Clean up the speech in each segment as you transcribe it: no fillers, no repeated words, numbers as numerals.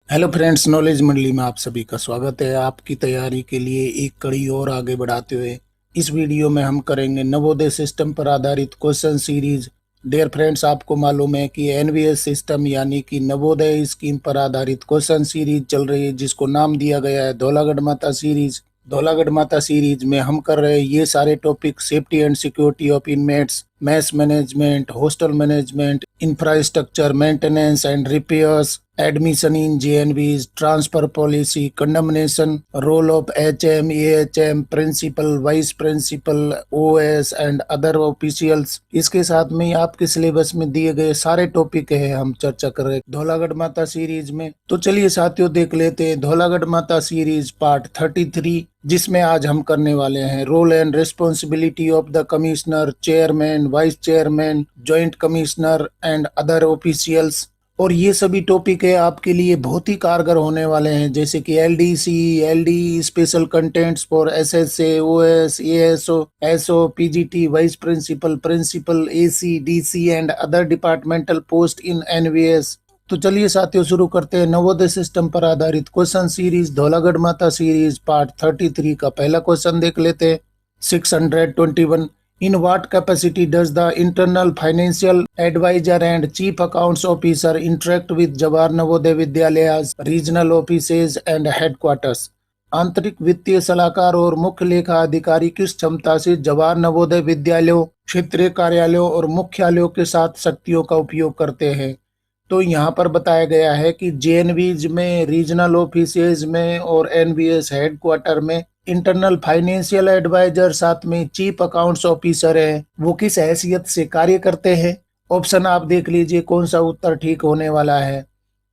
Hello friends, knowledge मंडली में आप सभी का स्वागत है। आपकी तैयारी के लिए एक कड़ी और आगे बढ़ाते हुए इस वीडियो में हम करेंगे नवोदय सिस्टम पर आधारित क्वेश्चन सीरीज। डियर फ्रेंड्स, आपको मालूम है कि एनवीएस सिस्टम यानी कि नवोदय स्कीम पर आधारित क्वेश्चन सीरीज चल रही है, जिसको नाम दिया गया है धौलागढ़ माता सीरीज। धौलागढ़ माता सीरीज में हम कर रहे हैं ये सारे topic: safety and security of inmates, mess management, hostel management, infrastructure maintenance and repairs, admission in JNVs, transfer policy, condemnation, role of HM, AHM, principal, vice principal, OS and other officials। इसके साथ में ही आपके syllabus में दिए गए सारे topic है हम चर्चा कर रहे हैं धौलागढ़ माता सीरीज में। तो चलिए साथियों, देख लेते हैं धौलागढ़ माता सीरीज पार्ट 33, जिसमें आज हम करने वाले हैं role and responsibility of the commissioner, chairman, vice chairman, joint commissioner and other officials. और ये सभी टॉपिक है आपके लिए बहुत ही कारगर होने वाले हैं, जैसे कि LDC, LD, special contents for SSA, OS, ASO, SO, PGT, vice principal, principal, AC, DC and other departmental post in NVS. तो चलिए साथियों, शुरू करते हैं नवोदय सिस्टम पर आधारित क्वेश्चन सीरीज धौलागढ़ माता सीरीज पार्ट 33 का पहला क्वेश्चन देख लेते हैं। 621, in what capacity does the internal financial advisor and chief accounts officer interact with Jawahar Navodaya Vidyalayas, regional offices and headquarters? आंतरिक वित्तीय सलाहकार और मुख्य लेखा अधिकारी किस क्षमता से जवाहर नवोदय विद्यालयों, क्षेत्रीय कार्यालयों और मुख्यालयों के साथ शक्तियों का उपयोग करते हैं? तो यहाँ पर बताया गया है कि जेएनवीज में, रीजनल ऑफिसेज में और एनवीएस हेडक्वार्टर में इंटरनल फाइनेंशियल एडवाइजर साथ में चीफ अकाउंट्स ऑफिसर है, वो किस हैसियत से कार्य करते हैं? ऑप्शन आप देख लीजिए कौन सा उत्तर ठीक होने वाला है।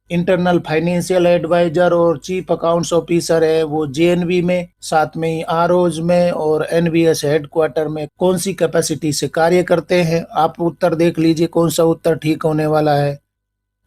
इंटरनल फाइनेंशियल एडवाइजर और चीफ अकाउंट्स ऑफिसर है वो जेएनवी में, साथ में ही आरओज में और एनवीएस हेडक्वार्टर में कौन सी कैपेसिटी से कार्य करते हैं? आप उत्तर देख लीजिए कौन सा उत्तर ठीक होने वाला है।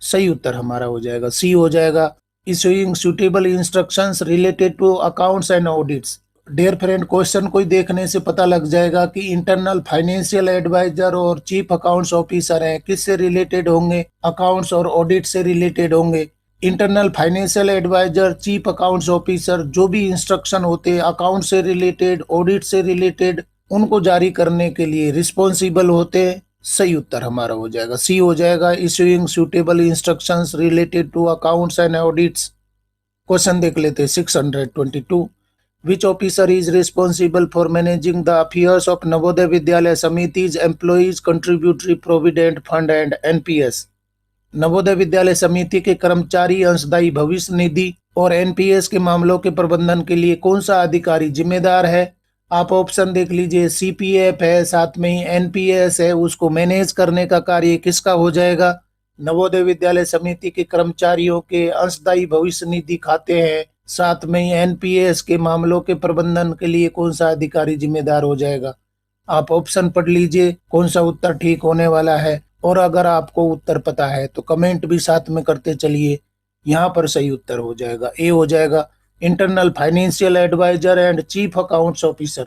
सही उत्तर हमारा हो जाएगा सी हो जाएगा, issuing suitable instructions related to accounts and audits. Dear friend, question को देखने से पता लग जाएगा कि इंटरनल फाइनेंशियल एडवाइजर और चीफ अकाउंट्स ऑफिसर हैं, किससे रिलेटेड होंगे? अकाउंट्स और ऑडिट से रिलेटेड होंगे। Internal financial adviser, chief accounts officer जो भी इंस्ट्रक्शन होते हैं अकाउंट से रिलेटेड, ऑडिट से रिलेटेड, उनको जारी करने के लिए रिस्पॉन्सिबल होते हैं। सही उत्तर हमारा हो जाएगा सी हो जाएगा, issuing suitable instructions related to accounts and audits. Question देख लेते हैं 622, which officer is responsible for managing the affairs of Navodaya Vidyalaya Samiti's, employees contributory provident fund and NPS? Navodaya Vidyalaya Samiti के कर्मचारी अंशदायी भविष्य निधि और एनपीएस के मामलों के प्रबंधन के लिए कौन सा अधिकारी जिम्मेदार है? आप ऑप्शन देख लीजिए, सीपीएफ है, साथ में ही एनपीएस है, उसको मैनेज करने का कार्य किसका हो जाएगा? नवोदय विद्यालय समिति के कर्मचारियों के अंशदायी भविष्य निधि खाते हैं, साथ में ही एनपीएस के मामलों के प्रबंधन के लिए कौन सा अधिकारी जिम्मेदार हो जाएगा? आप ऑप्शन पढ़ लीजिए कौन सा उत्तर ठीक होने वाला है, और अगर आपको उत्तर पता है तो कमेंट भी साथ में करते चलिए। यहाँ पर सही उत्तर हो जाएगा ए हो जाएगा, internal financial adviser and chief accounts officer.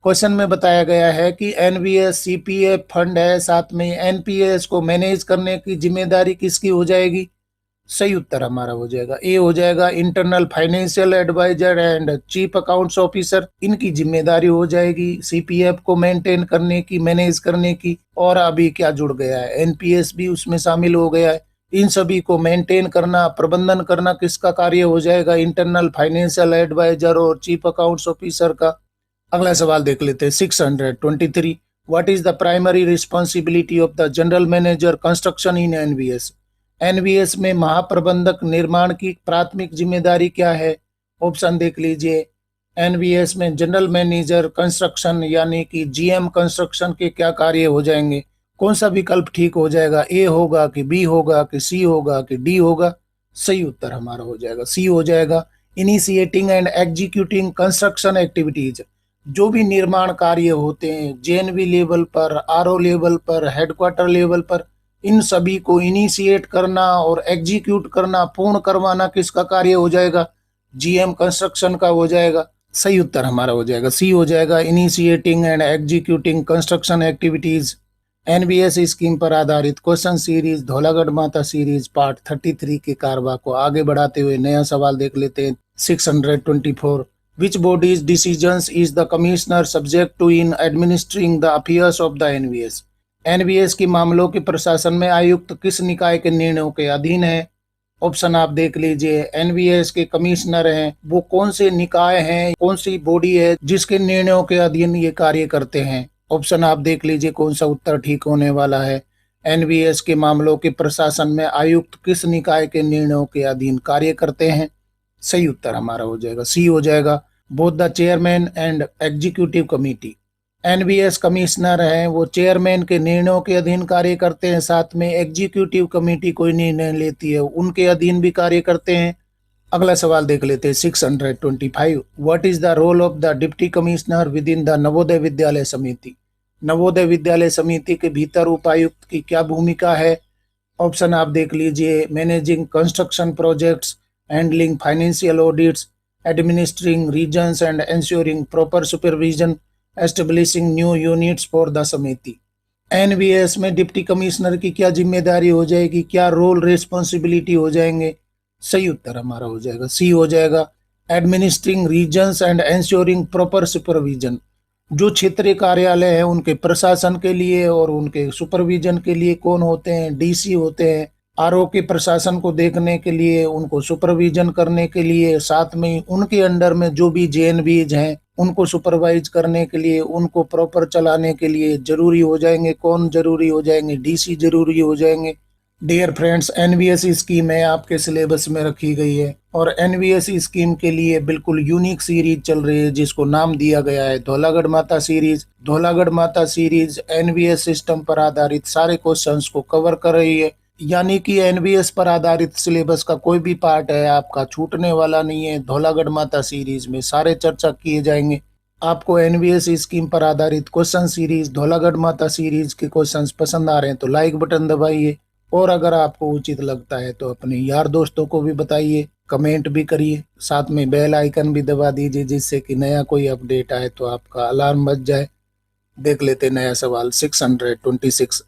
Question में बताया गया है कि एनवीएस सीपीएफ फंड है, साथ में एनपीएस को मैनेज करने की जिम्मेदारी किसकी हो जाएगी? सही उत्तर हमारा हो जाएगा ए हो जाएगा, internal financial adviser and chief accounts officer, इनकी जिम्मेदारी हो जाएगी सीपीएफ को मेंटेन करने की, मैनेज करने की। और अभी क्या जुड़ गया है, एनपीएस भी उसमें शामिल हो गया है। इन सभी को मेंटेन करना, प्रबंधन करना किसका कार्य हो जाएगा? इंटरनल फाइनेंशियल एडवाइजर और चीफ अकाउंट्स ऑफिसर का। अगला सवाल देख लेते हैं 623, what is the primary responsibility of the general manager construction in NVS? NVS में महाप्रबंधक निर्माण की प्राथमिक जिम्मेदारी क्या है? ऑप्शन देख लीजिए, एनवीएस में जनरल मैनेजर कंस्ट्रक्शन यानी कि जीएम कंस्ट्रक्शन के क्या कार्य हो जाएंगे? कौन सा विकल्प ठीक हो जाएगा? ए होगा कि बी होगा कि सी होगा कि डी होगा? सही उत्तर हमारा हो जाएगा सी हो जाएगा, initiating and executing construction activities. जो भी निर्माण कार्य होते हैं जेएनवी लेवल पर, आरओ लेवल पर, हेडक्वार्टर लेवल पर, इन सभी को इनिशिएट करना और एग्जीक्यूट करना, पूर्ण करवाना किसका कार्य हो जाएगा? जीएम कंस्ट्रक्शन का हो जाएगा। सही उत्तर हमारा हो जाएगा सी हो जाएगा, initiating and executing construction activities. NBS scheme पर आधारित क्वेश्चन सीरीज धौलागढ़ माता सीरीज पार्ट 33 के कारवा को आगे बढ़ाते हुए नया सवाल देख लेते हैं। 624 which bodies decisions is the commissioner subject to in administering the affairs of the NBS. NBS के मामलों के प्रशासन में आयुक्त किस निकाय के निर्णयों के अधीन है? ऑप्शन आप देख लीजिए। एनबीएस के कमिश्नर हैं वो कौन से निकाय हैं, कौन सी बॉडी है जिसके निर्णयों के अधीन ये कार्य करते हैं? ऑप्शन आप देख लीजिए कौन सा उत्तर ठीक होने वाला है। एनबीएस के मामलों के प्रशासन में आयुक्त किस निकाय के निर्णयों के अधीन कार्य करते हैं? सही उत्तर हमारा हो जाएगा सी हो जाएगा, both the chairman and executive committee. NBS commissioner हैं वो चेयरमैन के निर्णयों के अधीन कार्य करते हैं, साथ में एग्जीक्यूटिव कमेटी कोई निर्णय लेती है उनके अधीन भी कार्य करते हैं। अगला सवाल देख लेते हैं। 625 what is the role of the deputy commissioner within the Navodaya Vidyalaya Samiti. Navodaya Vidyalaya Samiti के भीतर उपायुक्त की क्या भूमिका है? ऑप्शन आप देख लीजिए। Managing construction projects, handling financial audits, administering regions and ensuring proper supervision, establishing new units for the Samiti. NVS में डिप्टी कमिश्नर की क्या जिम्मेदारी हो जाएगी, क्या रोल रिस्पॉन्सिबिलिटी हो जाएंगे? सही उत्तर हमारा हो जाएगा सी हो जाएगा, administering regions and ensuring proper supervision. जो क्षेत्रीय कार्यालय है उनके प्रशासन के लिए और उनके सुपरविजन के लिए कौन होते हैं? डीसी होते हैं। आरओ के प्रशासन को देखने के लिए, उनको सुपरविजन करने के लिए, साथ में उनके अंडर में जो भी जेएनबीज हैं उनको सुपरवाइज करने के लिए, उनको प्रॉपर चलाने के लिए जरूरी हो जाएंगे। कौन जरूरी हो जाएंगे? डीसी जरूरी हो जाएंगे। डियर फ्रेंड्स, एनबीएस स्कीम है आपके सिलेबस में रखी गई है और एनबीएस स्कीम के लिए बिल्कुल यूनिक सीरीज चल रही है जिसको नाम दिया गया है धौलागढ़ माता सीरीज। धौलागढ़ माता सीरीज एनबीएस सिस्टम पर आधारित सारे क्वेश्चंस को कवर कर रही है, यानी कि एनबीएस पर आधारित सिलेबस का कोई भी पार्ट है आपका छूटने वाला नहीं है। धौलागढ़ माता सीरीज में सारे चर्चा किए जाएंगे। आपको एनबीएस स्कीम पर आधारित क्वेश्चन सीरीज धौलागढ़ माता सीरीज के क्वेश्चंस पसंद आ रहे हैं तो लाइक बटन दबाइए, और अगर आपको उचित लगता है तो अपने यार दोस्तों को भी बताइए, कमेंट भी करिए, साथ में बेल आइकन भी दबा दीजिए जिससे कि नया कोई अपडेट आए तो आपका अलार्म बज जाए। देख लेते नया सवाल। 626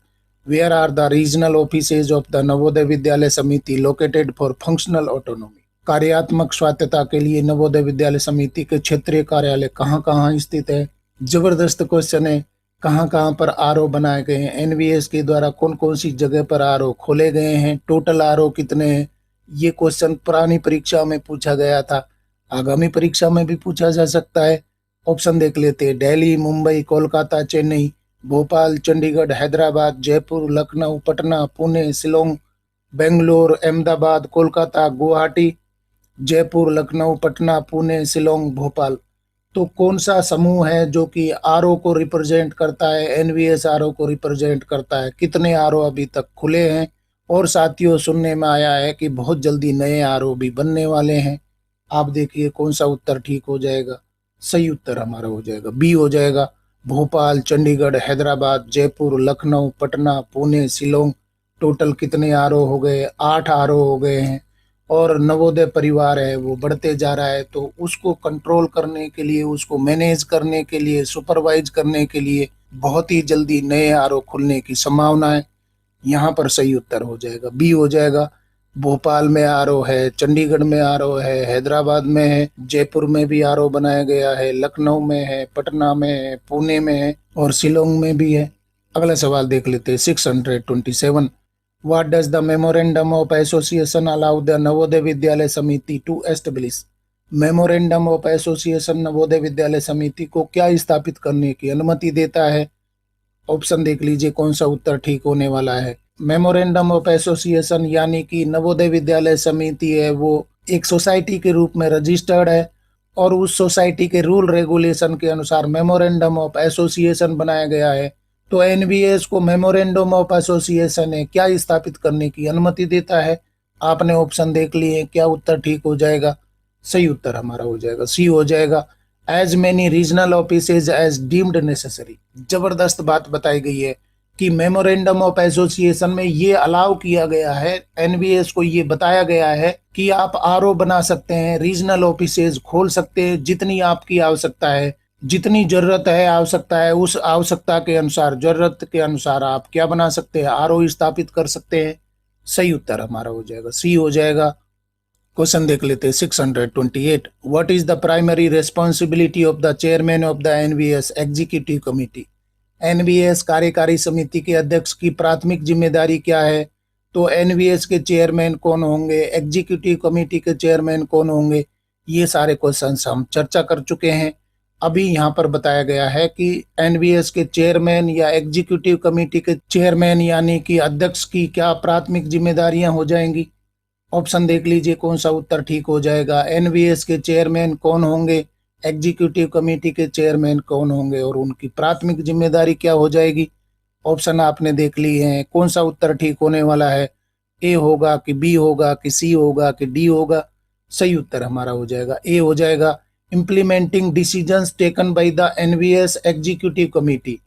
where are the regional offices of the Navodaya Vidyalaya Samiti located for functional autonomy. कार्यात्मक स्वायत्तता के लिए नवोदय विद्यालय समिति के क्षेत्रीय कार्यालय कहाँ कहाँ स्थित है? जबरदस्त क्वेश्चन है। कहाँ कहाँ पर आरओ बनाए गए हैं? एनबीएस के द्वारा कौन कौन सी जगह पर आरओ खोले गए हैं? टोटल आरओ कितने हैं? ये क्वेश्चन पुरानी परीक्षा में पूछा गया था, आगामी परीक्षा में भी पूछा जा सकता है। ऑप्शन देख लेते हैं। दिल्ली, मुंबई, कोलकाता, चेन्नई, भोपाल, चंडीगढ़, हैदराबाद, जयपुर, लखनऊ, पटना, पुणे, शिलोंग, बेंगलोर, अहमदाबाद, कोलकाता, गुवाहाटी, जयपुर, लखनऊ, पटना, पुणे, शिलोंग, भोपाल। तो कौन सा समूह है जो कि आरओ को रिप्रेजेंट करता है? एनबीएस आरओ को रिप्रेजेंट करता है। कितने आरओ अभी तक खुले हैं? और साथियों, सुनने में आया है कि बहुत जल्दी नए आरओ भी बनने वाले हैं। आप देखिए कौन सा उत्तर ठीक हो जाएगा। सही उत्तर हमारा हो जाएगा बी हो जाएगा। भोपाल, चंडीगढ़, हैदराबाद, जयपुर, लखनऊ, पटना, पुणे, शिलोंग। टोटल कितने आरओ हो गए? 8 आरओ हो गए हैं। और नवोदय परिवार है वो बढ़ते जा रहा है, तो उसको कंट्रोल करने के लिए, उसको मैनेज करने के लिए, सुपरवाइज करने के लिए बहुत ही जल्दी नए आरओ खुलने की संभावना है। यहाँ पर सही उत्तर हो जाएगा बी हो जाएगा। भोपाल में आरओ है, चंडीगढ़ में आरओ है, हैदराबाद में है, जयपुर में भी आरओ बनाया गया है, लखनऊ में है, पटना में है, पुणे में है और शिलोंग में भी है। अगला सवाल देख लेते हैं। 627 What does the Memorandum of Association allow the Navodaya Vidyalaya समिति to establish? Memorandum of association Navodaya Vidyalaya समिति को क्या स्थापित करने की अनुमति देता है? ऑप्शन देख लीजिए कौन सा उत्तर ठीक होने वाला है। मेमोरेंडम ऑफ एसोसिएशन यानी कि नवोदय विद्यालय समिति है वो एक सोसाइटी के रूप में रजिस्टर्ड है और उस सोसाइटी के रूल रेगुलेशन के अनुसार मेमोरेंडम ऑफ एसोसिएशन बनाया गया है। तो एनबीएस को मेमोरेंडम ऑफ एसोसिएशन है क्या स्थापित करने की अनुमति देता है? आपने ऑप्शन देख लिए, क्या उत्तर ठीक हो जाएगा? सही उत्तर हमारा हो जाएगा सी हो जाएगा। As many regional offices as deemed necessary. जबरदस्त बात बताई गई है कि मेमोरेंडम ऑफ एसोसिएशन में ये अलाउ किया गया है, एनबीएस को ये बताया गया है कि आप आरओ बना सकते हैं, रीजनल ऑफिसेज खोल सकते हैं जितनी आपकी आवश्यकता है। जितनी जरूरत है आवश्यकता है उस आवश्यकता के अनुसार जरूरत के अनुसार आप क्या बना सकते हैं, आरओ स्थापित कर सकते हैं। सही उत्तर हमारा हो जाएगा सी हो जाएगा। क्वेश्चन देख लेते हैं 628। What is the primary responsibility of the chairman of the NVS executive committee. NVS कार्यकारी समिति के अध्यक्ष की प्राथमिक जिम्मेदारी क्या है। तो एनवीएस के चेयरमैन कौन होंगे, एग्जीक्यूटिव कमेटी के चेयरमैन कौन होंगे, ये सारे क्वेश्चंस हम चर्चा कर चुके हैं। अभी यहाँ पर बताया गया है कि एनवीएस के चेयरमैन या एग्जीक्यूटिव कमेटी के चेयरमैन यानी कि अध्यक्ष की क्या प्राथमिक जिम्मेदारियां हो जाएंगी। ऑप्शन देख लीजिए कौन सा उत्तर ठीक हो जाएगा। एनवीएस के चेयरमैन कौन होंगे, एग्जीक्यूटिव कमेटी के चेयरमैन कौन होंगे और उनकी प्राथमिक जिम्मेदारी क्या हो जाएगी। ऑप्शन आपने देख लिए हैं, कौन सा उत्तर ठीक होने वाला है, ए होगा कि बी होगा कि सी होगा कि डी होगा। सही उत्तर हमारा हो जाएगा ए हो जाएगा। Implementing decisions taken by the NVS executive committee,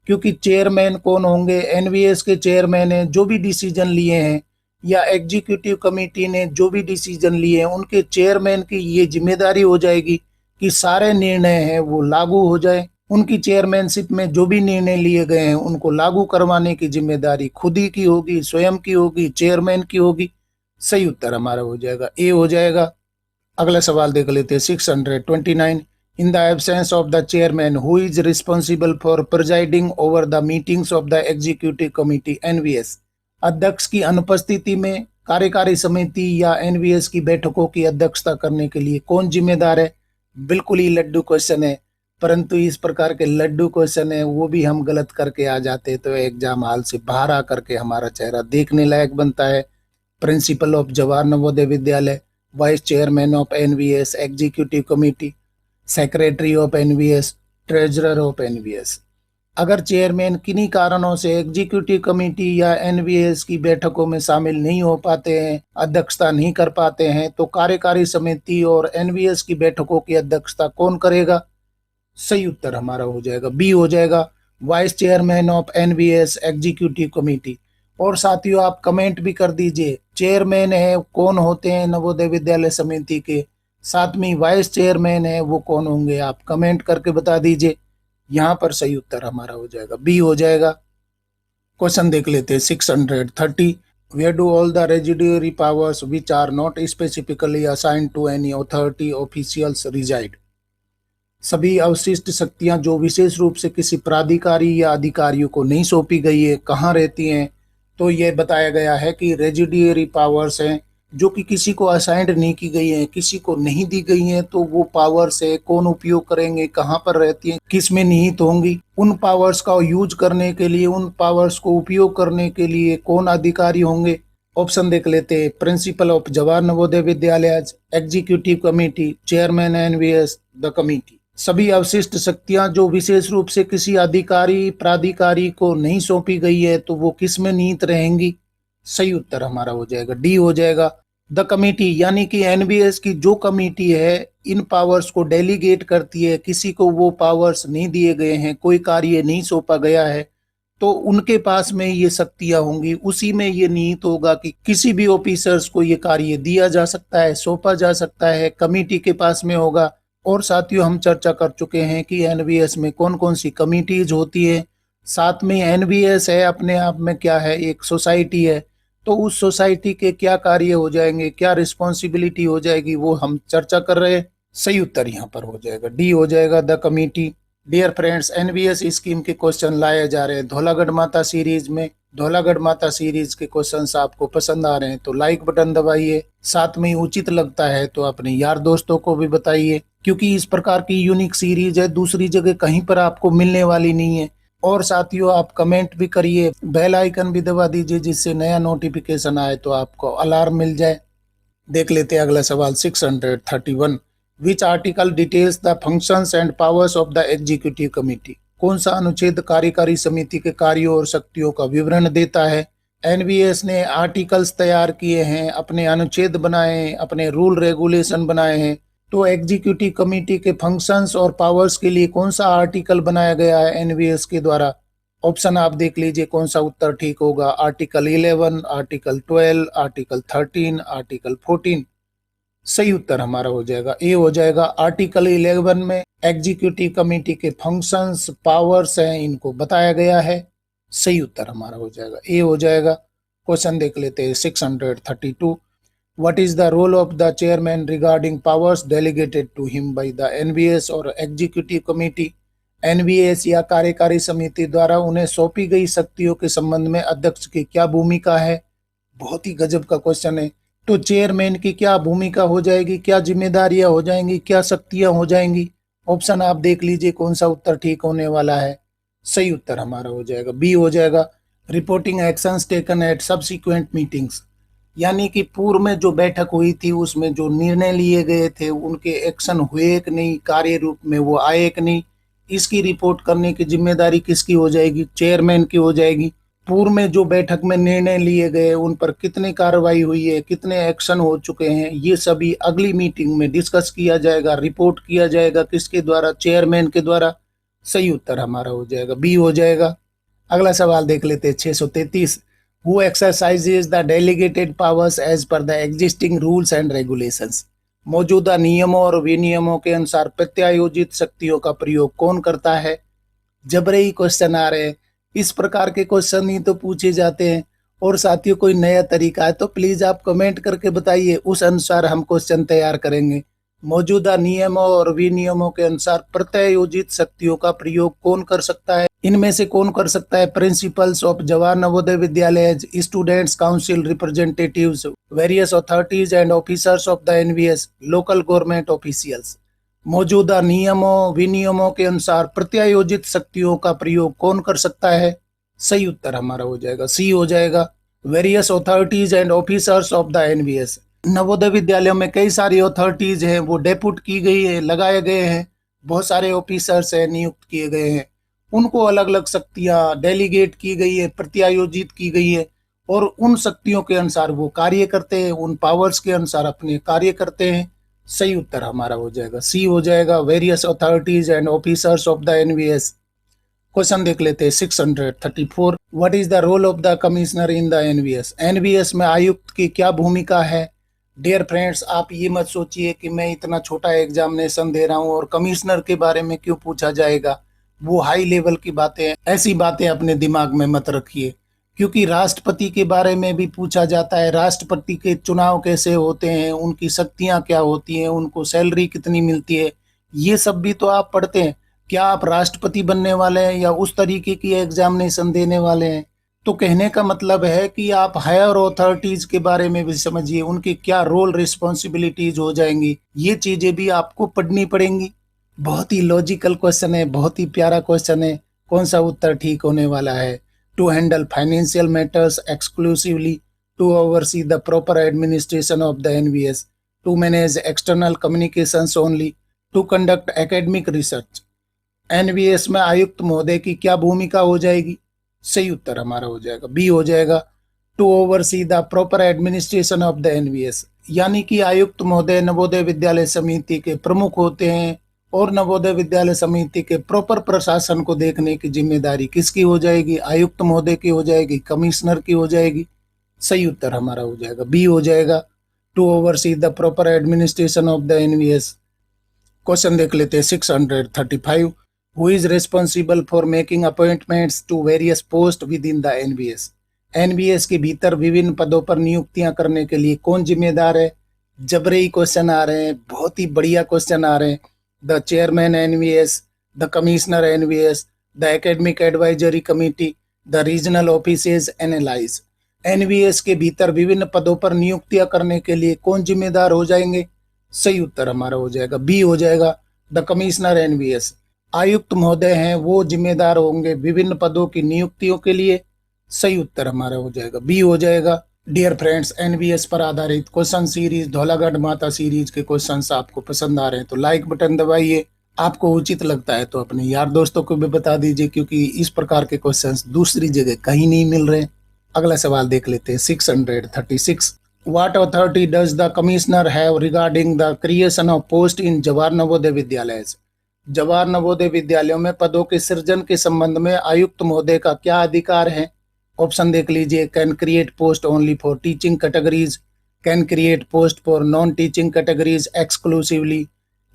क्योंकि चेयरमैन कौन होंगे, एनवीएस के चेयरमैन हैं, जो भी डिसीजन लिए हैं या एग्जीक्यूटिव कमेटी ने जो भी डिसीजन लिए हैं उनके चेयरमैन की ये जिम्मेदारी हो जाएगी कि सारे निर्णय हैं वो लागू हो जाए। उनकी चेयरमैनशिप में जो भी निर्णय लिए गए हैं उनको लागू करवाने की जिम्मेदारी खुद ही की होगी, स्वयं की होगी, चेयरमैन की होगी। सही उत्तर हमारा हो जाएगा ए हो जाएगा। अगला सवाल देख लेते हैं 629। In the absence of the chairman who is responsible for presiding over the meetings of the executive committee NVS. अध्यक्ष की अनुपस्थिति में कार्यकारी समिति या एनवीएस की बैठकों की अध्यक्षता करने के लिए कौन जिम्मेदार है। बिल्कुल ही लड्डू क्वेश्चन है, परंतु इस प्रकार के लड्डू क्वेश्चन है वो भी हम गलत करके आ जाते तो एग्जाम हॉल से बाहर आकर के हमारा चेहरा देखने लायक बनता है। Principle of Jawahar Navodaya Vidyalaya, vice chairman of NVS executive committee, secretary of NVS, treasurer of NVS. अगर चेयरमैन किन्हीं कारणों से एग्जीक्यूटिव कमेटी या एनवीएस की बैठकों में शामिल नहीं हो पाते हैं, अध्यक्षता नहीं कर पाते हैं, तो कार्यकारी समिति और एनवीएस की बैठकों की अध्यक्षता कौन करेगा। सही उत्तर हमारा हो जाएगा बी हो जाएगा, vice chairman of NVS executive committee. और साथियों आप कमेंट भी कर दीजिए चेयरमैन है कौन होते हैं नवोदय विद्यालय समिति के, साथ में वाइस चेयरमैन है वो कौन होंगे, आप कमेंट करके बता दीजिए। यहाँ पर सही उत्तर हमारा हो जाएगा बी हो जाएगा। क्वेश्चन देख लेते हैं 630। Where do all the residuary powers which are not specifically assigned to any authority officials reside. सभी अवशिष्ट शक्तियां जो विशेष रूप से किसी प्राधिकारी या अधिकारियों को नहीं सौंपी गई है कहाँ रहती हैं। तो ये बताया गया है कि रेजिडुअरी पावर्स हैं जो कि किसी को असाइंड नहीं की गई है, किसी को नहीं दी गई है, तो वो पावर्स है कौन उपयोग करेंगे, कहाँ पर रहती हैं, किस में निहित होंगी। उन पावर्स का यूज करने के लिए, उन पावर्स को उपयोग करने के लिए कौन अधिकारी होंगे। ऑप्शन देख लेते हैं। Principle of Jawahar Navodaya Vidyalaya, executive committee, chairman NVS, the committee. सभी अवशिष्ट शक्तियां जो विशेष रूप से किसी अधिकारी प्राधिकारी को नहीं सौंपी गई है तो वो किस में निहित रहेंगी। सही उत्तर हमारा हो जाएगा डी हो जाएगा, द कमेटी। यानी कि एनबीएस की जो कमेटी है इन पावर्स को डेलीगेट करती है, किसी को वो पावर्स नहीं दिए गए हैं, कोई कार्य नहीं सौंपा गया है, तो उनके पास में ये शक्तियां होंगी, उसी में ये निहित होगा कि किसी भी ऑफिसर्स को ये कार्य दिया जा सकता है, सौंपा जा सकता है, कमेटी के पास में होगा। और साथियों हम चर्चा कर चुके हैं कि एनवीएस में कौन कौन सी कमिटीज होती है। साथ में एनवीएस है अपने आप में क्या है, एक सोसाइटी है, तो उस सोसाइटी के क्या कार्य हो जाएंगे, क्या रिस्पॉन्सिबिलिटी हो जाएगी, वो हम चर्चा कर रहे हैं। सही उत्तर यहाँ पर हो जाएगा डी हो जाएगा, the committee. Dear friends, NVS scheme के क्वेश्चन लाए जा रहे हैं धौलागढ़ माता सीरीज में। धौलागढ़ माता सीरीज के क्वेश्चंस आपको पसंद आ रहे हैं तो लाइक बटन दबाइए, साथ में उचित लगता है तो अपने यार दोस्तों को भी बताइए, क्योंकि इस प्रकार की यूनिक सीरीज है, दूसरी जगह कहीं पर आपको मिलने वाली नहीं है। और साथियों आप कमेंट भी करिए, बेल आइकन भी दबा दीजिए जिससे नया नोटिफिकेशन आए तो आपको अलार्म मिल जाए। देख लेते हैं अगला सवाल 631। Which article details the functions and powers of the executive committee. कौन सा अनुच्छेद कार्यकारी समिति के कार्यों और शक्तियों का विवरण देता है। एनवीएस ने आर्टिकल्स तैयार किए हैं, अपने अनुच्छेद बनाए हैं, अपने रूल रेगुलेशन बनाए हैं, तो एग्जीक्यूटिव कमेटी के फंक्शंस और पावर्स के लिए कौन सा आर्टिकल बनाया गया है एनवीएस के द्वारा। ऑप्शन आप देख लीजिए कौन सा उत्तर ठीक होगा। Article 11, article 12, article 13, article 14। सही उत्तर हमारा हो जाएगा ए हो जाएगा। आर्टिकल 11 में एग्जीक्यूटिव कमेटी के फंक्शंस पावर्स हैं, इनको बताया गया है। सही उत्तर हमारा हो जाएगा ए हो जाएगा। क्वेश्चन देख लेते हैं 632। What is the role of the chairman regarding powers delegated to him by the NVS और एग्जीक्यूटिव कमेटी। एनबीएस या कार्यकारी समिति द्वारा उन्हें सौंपी गई शक्तियों के संबंध में अध्यक्ष की क्या भूमिका है। बहुत ही गजब का क्वेश्चन है। तो चेयरमैन की क्या भूमिका हो जाएगी, क्या जिम्मेदारियां हो जाएंगी, क्या शक्तियां हो जाएंगी। ऑप्शन आप देख लीजिए कौन सा उत्तर ठीक होने वाला है। सही उत्तर हमारा हो जाएगा बी हो जाएगा। Reporting actions taken at subsequent meetings, यानी कि पूर्व में जो बैठक हुई थी उसमें जो निर्णय लिए गए थे उनके एक्शन हुए कि नहीं, कार्य रूप में वो आए कि नहीं, इसकी रिपोर्ट करने की जिम्मेदारी किसकी हो जाएगी, चेयरमैन की हो जाएगी। पूर्व में जो बैठक में निर्णय लिए गए उन पर कितनी कार्रवाई हुई है, कितने एक्शन हो चुके हैं, ये सभी अगली मीटिंग में डिस्कस किया जाएगा, रिपोर्ट किया जाएगा किसके द्वारा, चेयरमैन के द्वारा। सही उत्तर हमारा हो जाएगा बी हो जाएगा। अगला सवाल देख लेते हैं 633। Who exercises the delegated powers as per the existing rules and regulations. मौजूदा नियमों और विनियमों के अनुसार प्रत्यायोजित शक्तियों का प्रयोग कौन करता है। जबरई क्वेश्चन आ रहे हैं, इस प्रकार के क्वेश्चन ही तो पूछे जाते हैं। और साथियों कोई नया तरीका है तो प्लीज आप कमेंट करके बताइए, उस अनुसार हम क्वेश्चन तैयार करेंगे। मौजूदा नियमों और विनियमों के अनुसार प्रत्यायोजित शक्तियों का प्रयोग कौन कर सकता है। इनमें से कौन कर सकता है। Principles of Jawahar Navodaya Vidyalaya, students council representatives, various authorities and officers of the NVS, local government officials. मौजूदा नियमों विनियमों के अनुसार प्रत्यायोजित शक्तियों का प्रयोग कौन कर सकता है। सही उत्तर हमारा हो जाएगा सी हो जाएगा। Various authorities and officers of the NVS. Navodaya विद्यालयों में कई सारी अथॉरिटीज हैं, वो डेपुट की गई है, लगाए गए हैं। बहुत सारे ऑफिसर्स हैं, नियुक्त किए गए हैं। उनको अलग अलग शक्तियां डेलीगेट की गई है, प्रत्यायोजित की गई है। और उन शक्तियों के अनुसार वो कार्य करते हैं, उन पावर्स के अनुसार अपने कार्य करते हैं। सही उत्तर हमारा हो जाएगा सी हो जाएगा। Various authorities and officers of the NVS. Question देख लेते हैं 634। What is the role of the commissioner in the NVS. NVS में आयुक्त की क्या भूमिका है। डियर फ्रेंड्स, आप ये मत सोचिए कि मैं इतना छोटा एग्जामिनेशन दे रहा हूँ और कमिश्नर के बारे में क्यों पूछा जाएगा, वो हाई लेवल की बातें हैं। ऐसी बातें अपने दिमाग में मत रखिए, क्योंकि राष्ट्रपति के बारे में भी पूछा जाता है। राष्ट्रपति के चुनाव कैसे होते हैं, उनकी शक्तियां क्या होती हैं, उनको सैलरी कितनी मिलती है, ये सब भी तो आप पढ़ते हैं। क्या आप राष्ट्रपति बनने वाले हैं या उस तरीके की एग्जामिनेशन देने वाले हैं। तो कहने का मतलब है कि आप हायर अथॉरिटीज के बारे में भी समझिए, उनकी क्या रोल रिस्पॉन्सिबिलिटीज हो जाएंगी, ये चीजें भी आपको पढ़नी पड़ेंगी। बहुत ही लॉजिकल क्वेश्चन है, बहुत ही प्यारा क्वेश्चन है। कौन सा उत्तर ठीक होने वाला है। To handle financial matters exclusively, to oversee the proper administration of the NVS, to manage external communications only, to conduct academic research. NVS में आयुक्त महोदय की क्या भूमिका हो जाएगी। सही उत्तर हमारा हो जाएगा बी हो जाएगा। To oversee the proper administration of the NVS, यानी कि आयुक्त महोदय नवोदय विद्यालय समिति के प्रमुख होते हैं और नवोदय विद्यालय समिति के प्रॉपर प्रशासन को देखने की जिम्मेदारी किसकी हो जाएगी, आयुक्त महोदय की हो जाएगी, कमिश्नर की हो जाएगी। सही उत्तर हमारा हो जाएगा बी हो जाएगा। To oversee the proper administration of the NVS. Question देख लेते हैं 635। Who is responsible for making appointments to various post within the NVS. NVS के भीतर विभिन्न पदों पर नियुक्तियां करने के लिए कौन जिम्मेदार है। जबरई क्वेश्चन आ रहे हैं, बहुत ही बढ़िया क्वेश्चन आ रहे हैं। The chairman NVS, the commissioner NVS, the academic advisory committee, the regional offices analyse. NVS के भीतर विभिन्न पदों पर नियुक्तियां करने के लिए कौन जिम्मेदार हो जाएंगे। सही उत्तर हमारा हो जाएगा बी हो जाएगा। द कमिश्नर एनवीएस, आयुक्त महोदय हैं, वो जिम्मेदार होंगे विभिन्न पदों की नियुक्तियों के लिए। सही उत्तर हमारा हो जाएगा बी हो जाएगा। डियर फ्रेंड्स, एनवीएस पर आधारित क्वेश्चन सीरीज धौलागढ़ माता सीरीज के क्वेश्चंस आपको पसंद आ रहे हैं तो लाइक बटन दबाइए। आपको उचित लगता है तो अपने यार दोस्तों को भी बता दीजिए, क्योंकि इस प्रकार के क्वेश्चंस दूसरी जगह कहीं नहीं मिल रहे। अगला सवाल देख लेते हैं 636। What authority does the commissioner have regarding the creation of post in Jawahar Navodaya विद्यालय। जवाहर नवोदय विद्यालयों में पदों के सृजन के संबंध में आयुक्त महोदय का क्या अधिकार है। ऑप्शन देख लीजिए। Can create post only for teaching categories, can create post for non teaching categories exclusively,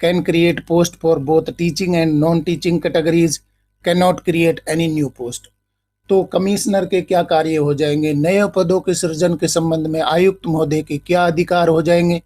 can create post for both teaching and non teaching categories, can not create any new post. तो commissioner के क्या कार्य हो जाएंगे, नए पदों के सृजन के संबंध में आयुक्त महोदय के क्या अधिकार हो जाएंगे।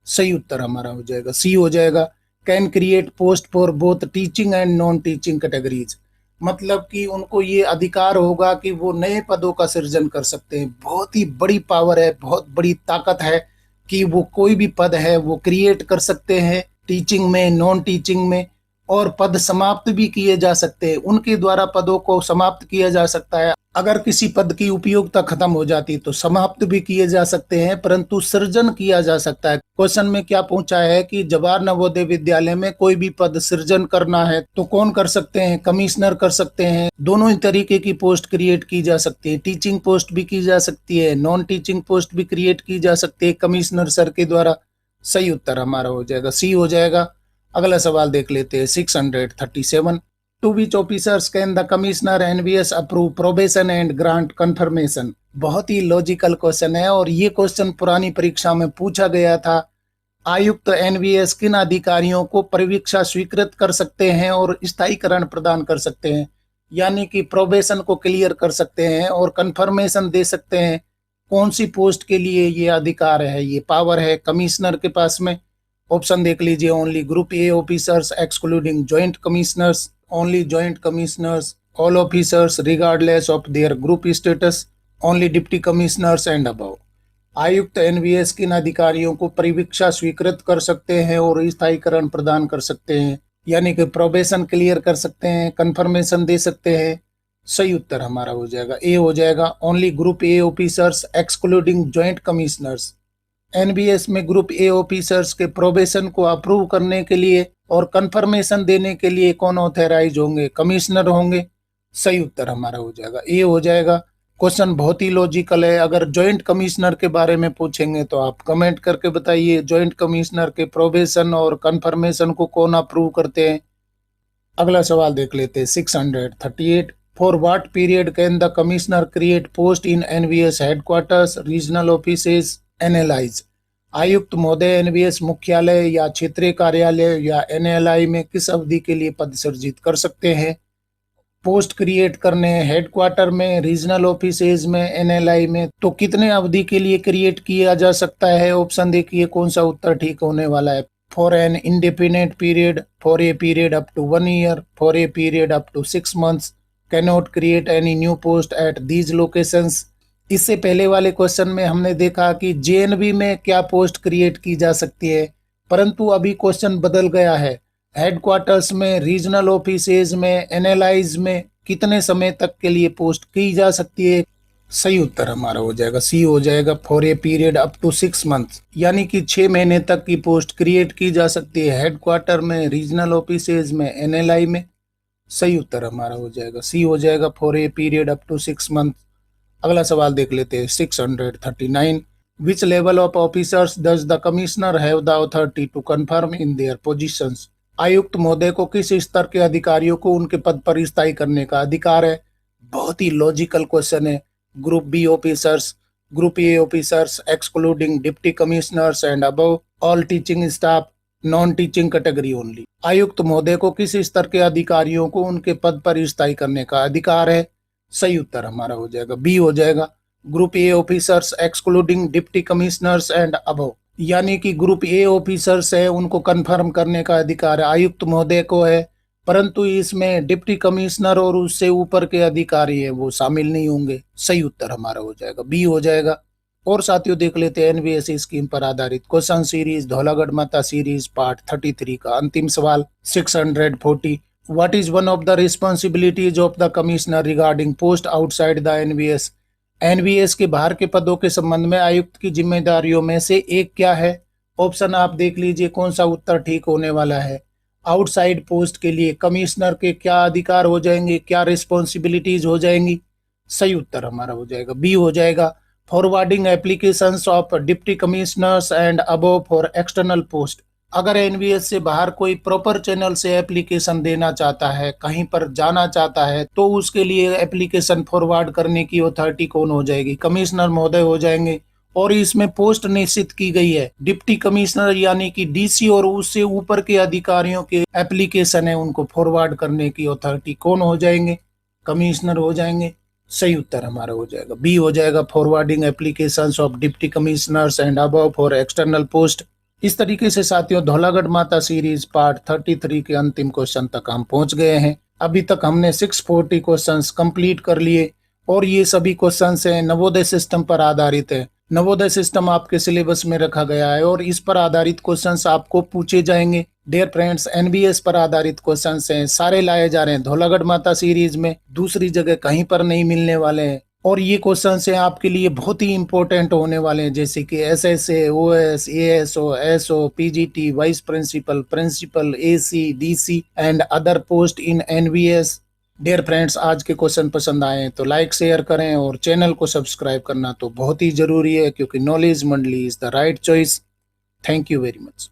सही उत्तर हमारा हो जाएगा सी हो जाएगा, can create post for both teaching and non teaching categories. मतलब कि उनको ये अधिकार होगा कि वो नए पदों का सृजन कर सकते हैं। बहुत ही बड़ी पावर है, बहुत बड़ी ताकत है कि वो कोई भी पद है वो क्रिएट कर सकते हैं, टीचिंग में, नॉन टीचिंग में, और पद समाप्त भी किए जा सकते हैं। उनके द्वारा पदों को समाप्त किया जा सकता है। अगर किसी पद की उपयोगिता खत्म हो जाती तो समाप्त भी किए जा सकते हैं, परंतु सृजन किया जा सकता है। क्वेश्चन में क्या पूछा है कि जवाहर नवोदय विद्यालय में कोई भी पद सृजन करना है तो कौन कर सकते हैं, कमिश्नर कर सकते हैं। दोनों ही तरीके की पोस्ट क्रिएट की जा सकती है, टीचिंग पोस्ट भी की जा सकती है, नॉन टीचिंग पोस्ट भी क्रिएट की जा सकती है कमिश्नर सर के द्वारा। सही उत्तर हमारा हो जाएगा सी हो जाएगा। अगला सवाल देख लेते हैं 637। To which officers can the commissioner NVS approve probation and grant confirmation. बहुत ही लॉजिकल क्वेश्चन है और ये क्वेश्चन पुरानी परीक्षा में पूछा गया था। आयुक्त एनवीएस किन अधिकारियों को परिवीक्षा स्वीकृत कर सकते हैं और स्थायीकरण प्रदान कर सकते हैं, यानी कि प्रोबेशन को क्लियर कर सकते हैं और कंफर्मेशन दे सकते हैं। कौन सी पोस्ट के लिए ये अधिकार है, ये पावर है कमिश्नर के पास में। ऑप्शन देख लीजिए, only group A officers excluding joint commissioners, only joint commissioners, all officers regardless of their group status, only deputy commissioners and above. आयुक्त एनवीएस किन अधिकारियों को परिवीक्षा स्वीकृत कर सकते हैं और स्थायीकरण प्रदान कर सकते हैं, यानी कि प्रोबेशन क्लियर कर सकते हैं, कंफर्मेशन दे सकते हैं। सही उत्तर हमारा हो जाएगा ए हो जाएगा, only group A officers excluding joint commissioners. NBS में ग्रुप ए ऑफिसर्स के प्रोबेशन को अप्रूव करने के लिए और कंफर्मेशन देने के लिए कौन ऑथराइज होंगे, कमिश्नर होंगे। सही उत्तर हमारा हो जाएगा ए हो जाएगा। क्वेश्चन बहुत ही लॉजिकल है। अगर जॉइंट कमिश्नर के बारे में पूछेंगे तो आप कमेंट करके बताइए जॉइंट कमिश्नर के प्रोबेशन और कंफर्मेशन को कौन अप्रूव करते हैं। अगला सवाल देख लेते हैं 638। For what period can the commissioner create post in NVS headquarters, regional offices, NLIs. आयुक्त महोदय एनवीएस मुख्यालय या क्षेत्रीय कार्यालय या एनएलआई में किस अवधि के लिए पद सृजित कर सकते हैं। पोस्ट क्रिएट करने हेडक्वार्टर में, रीजनल ऑफिसेज में, एनएलआई में, तो कितने अवधि के लिए क्रिएट किया जा सकता है। ऑप्शन देखिए कौन सा उत्तर ठीक होने वाला है। For an indefinite period, for a period up to 1 year, for a period up to 6 months, can not create any new post at these locations. इससे पहले वाले क्वेश्चन में हमने देखा कि जेएनवी में क्या पोस्ट क्रिएट की जा सकती है, परंतु अभी क्वेश्चन बदल गया है। हेडक्वार्टर्स में, रीजनल ऑफिसेज में, एनएलआईज में कितने समय तक के लिए पोस्ट की जा सकती है। सही उत्तर हमारा हो जाएगा सी हो जाएगा, for a period up to 6 months, यानी कि 6 महीने तक की पोस्ट क्रिएट की जा सकती है हेडक्वार्टर में, रीजनल ऑफिसेज में, एनएलआई में। सही उत्तर हमारा हो जाएगा सी हो जाएगा, for a period up to 6 month. अगला सवाल देख लेते हैं 639। Which level of officers does the commissioner have the authority to confirm in their positions. आयुक्त महोदय को किस स्तर के अधिकारियों को उनके पद पर स्थायी करने का अधिकार है। बहुत ही लॉजिकल क्वेश्चन है। Group B officers, group A officers excluding deputy commissioners and above, all teaching staff, non teaching category only. आयुक्त महोदय को किस स्तर के अधिकारियों को उनके पद पर स्थायी करने का अधिकार है। सही उत्तर हमारा हो जाएगा बी हो जाएगा, group A officers excluding deputy commissioners and above, यानी कि ग्रुप ए ऑफिसर्स है उनको कंफर्म करने का अधिकार आयुक्त महोदय को है, परंतु इसमें डिप्टी कमिश्नर और उससे ऊपर के अधिकारी है वो शामिल नहीं होंगे। सही उत्तर हमारा हो जाएगा बी हो जाएगा। और साथियों देख लेते हैं एनवीएस स्कीम पर आधारित क्वेश्चन सीरीज धौलागढ़ माता सीरीज पार्ट 33 का अंतिम सवाल 640। What is one of the responsibilities of the commissioner regarding post outside the NVS? NVS के बाहर के पदों के संबंध में आयुक्त की जिम्मेदारियों में से एक क्या है। ऑप्शन आप देख लीजिए कौन सा उत्तर ठीक होने वाला है। आउटसाइड पोस्ट के लिए कमिश्नर के क्या अधिकार हो जाएंगे, क्या रिस्पॉन्सिबिलिटीज हो जाएंगी। सही उत्तर हमारा हो जाएगा बी हो जाएगा, forwarding applications of deputy commissioners and above for external post. अगर एनवीएस से बाहर कोई प्रॉपर चैनल से एप्लीकेशन देना चाहता है, कहीं पर जाना चाहता है, तो उसके लिए एप्लीकेशन फॉरवर्ड करने की अथॉरिटी कौन हो जाएगी, कमिश्नर महोदय हो जाएंगे। और इसमें पोस्ट निश्चित की गई है। डिप्टी कमिश्नर यानी कि डीसी और उससे ऊपर के अधिकारियों के एप्लीकेशन है, उनको फॉरवर्ड करने की अथॉरिटी कौन हो जाएंगे? कमिश्नर हो जाएंगे। सही उत्तर हमारा हो जाएगा बी हो जाएगा, forwarding applications of deputy commissioners and above for external post. इस तरीके से साथियों धौलागढ़ माता सीरीज पार्ट 33 के अंतिम क्वेश्चन तक हम पहुंच गए हैं। अभी तक हमने 640 क्वेश्चंस कंप्लीट कर लिए और ये सभी क्वेश्चंस हैं नवोदय सिस्टम पर आधारित है। नवोदय सिस्टम आपके सिलेबस में रखा गया है और इस पर आधारित क्वेश्चंस आपको पूछे जाएंगे। डियर फ्रेंड्स, एनबीएस पर आधारित क्वेश्चंस हैं, सारे लाए जा रहे हैं धौलागढ़ माता सीरीज में, दूसरी जगह कहीं पर नहीं मिलने वाले हैं। और ये क्वेश्चंस हैं आपके लिए बहुत ही इंपॉर्टेंट होने वाले हैं, जैसे कि SSA, OS, ASO, SO, PGT, vice principal, principal, AC, DC and other post in NVS. Dear friends, आज के क्वेश्चन पसंद आए तो लाइक शेयर करें और चैनल को सब्सक्राइब करना तो बहुत ही जरूरी है, क्योंकि नॉलेज मंडली is the right choice. Thank you very much.